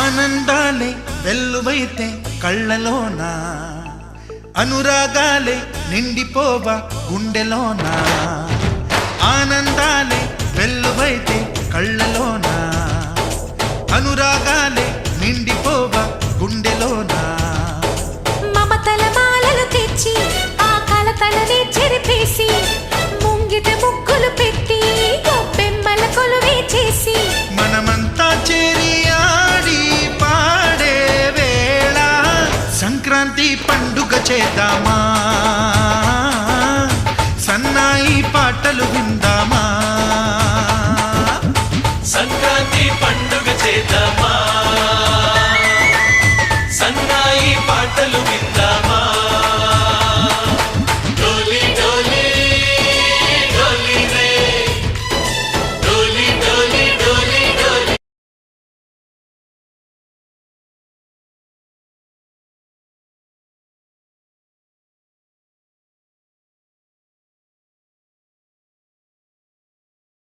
ఆనందాలే వెల్లువైతే కళ్ళలోన, అనురాగాలే నిండిపోవా గుండెలోన. ఆనందాలే వెల్లువైతే కళ్ళలోన, అనురాగాలే నిండిపోవా గుండెలోన. మమతల మాలలు తెచ్చి ఆ కలతలని చెరిపేసి, ముంగిట ముగ్గులు పెట్టి గొప్పెమ్మల కొలువే చేసి, మనమంతా చేరి ఆడి పాడే వేళ సంక్రాంతి పండుగ చేద్దామా, సన్నాయి పాటలు విందామా. సంక్రాంతి పండుగ చేద్దామా, సన్నాయి పాటలు విందామా.